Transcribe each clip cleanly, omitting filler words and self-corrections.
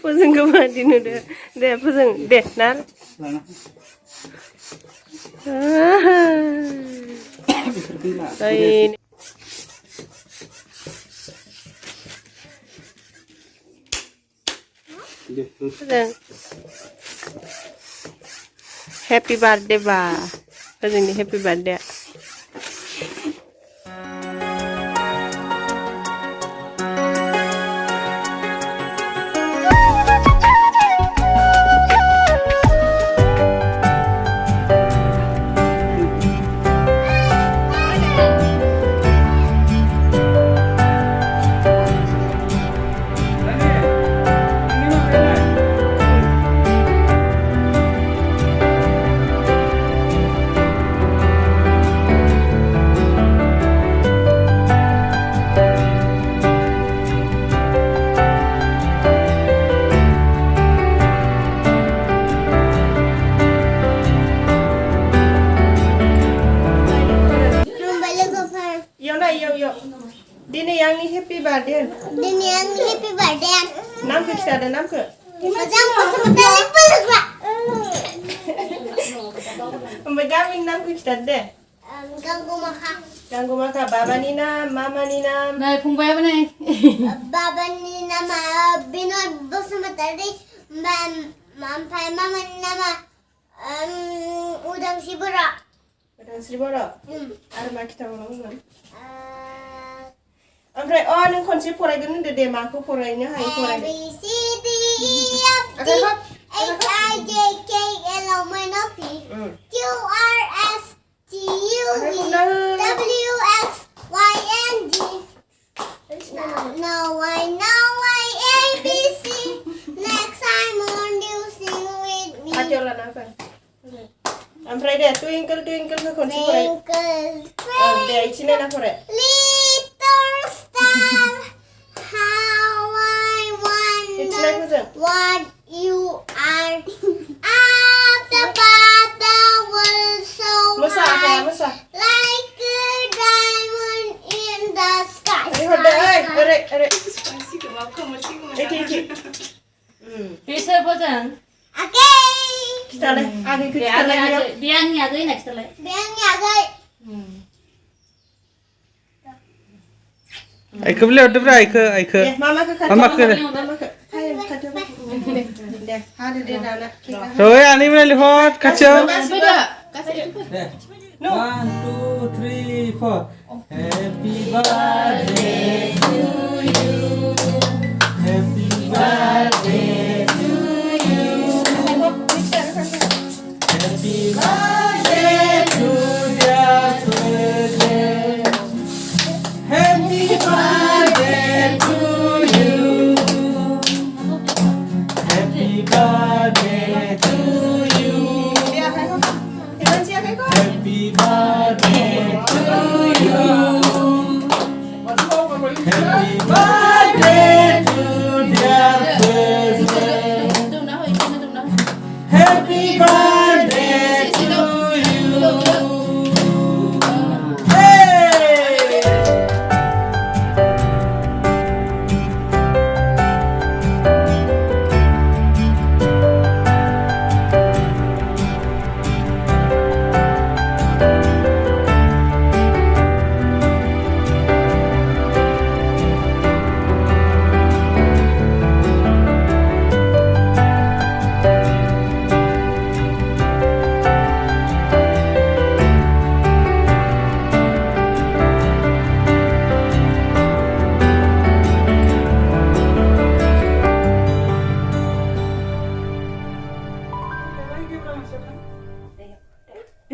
Fwjwng kemana deh? Deh Fwjwng, deh nar. Ini. Fwjwng. Happy birthday ba. Fwjwng ni happy birthday. Yuk. Dini yang ni happy birthday. Dini yang ni happy birthday. Nam ke kita ada nam ke? Fwjwng pasal betul pula. Pemegangin nam ke kita deh. Ganggu maka. Ganggu maka. Baba ni nam, mama ni nam. Này Phùng bé bên này. Baba ni nama Binod pasal betul. Mama ni nama Udang Sibura. Dhwnsri Fungkha. Ada mak kita orang. Oke, oh neng kunci furagan deh maku furagnya hai furagan. A B C D E F G H I J K L M N O P Q R S T U V W X Y and Z. Now I know I A B C. Next time on you sing with me. Hajolan apa? Ampai deh twinkle twinkle ke kunci furagan. Twinkle Deh sini nak furagan. little star, how I wonder what you are. Up above the world so high, like a diamond in the sky. Bisa Fwjwng. Okay. Kita leh, kita leh. Dia ni ada next le. Biangnya guys. Aika beli order bra aika. Mama ke kacau. Mama ke. Hai kacau. Deh, ada dia anak. Roy ani beli lihat kacau. Beda. Kasih. 1 2 3 4. Happy birthday to you. Happy birthday to you. Happy birthday to dear Fwjwng. Happy birthday to you. Happy birthday to you. Happy birthday to you. Happy birthday to dear Fwjwng. Happy birthday to you. Hey!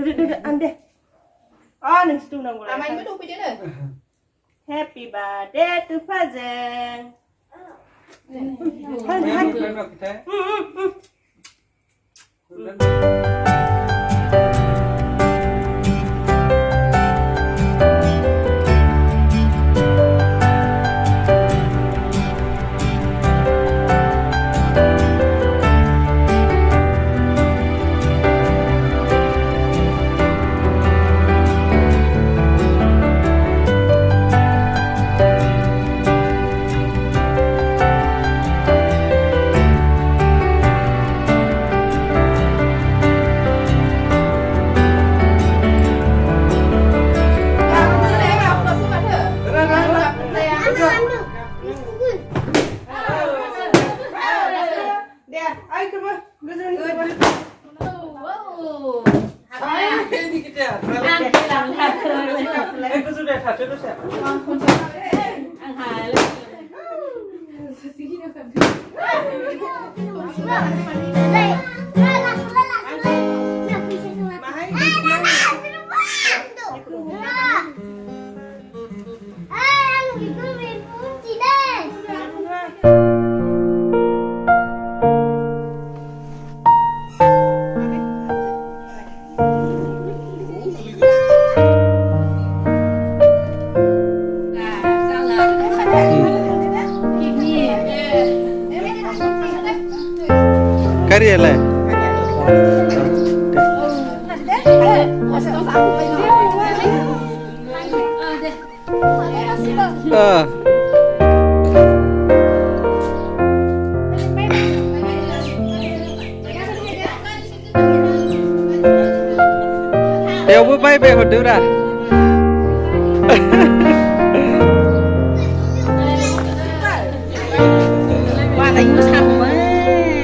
Duduk ande. Oh, neng situ nang boleh. Main dulu video deh. Happy birthday to Fwjwng. There, ai come on. Good. Ini kita. Aku sudah satu tu saya. Kari lah. Đều bút bay về một đứa ra. Qua đây nó sao mà.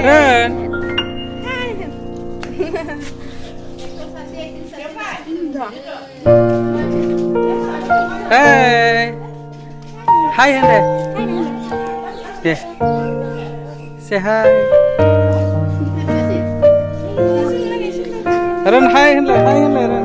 Ren. Hey. Hi Hende. Yeah. Say hi. Ren hi Hende. Hi Hende Ren.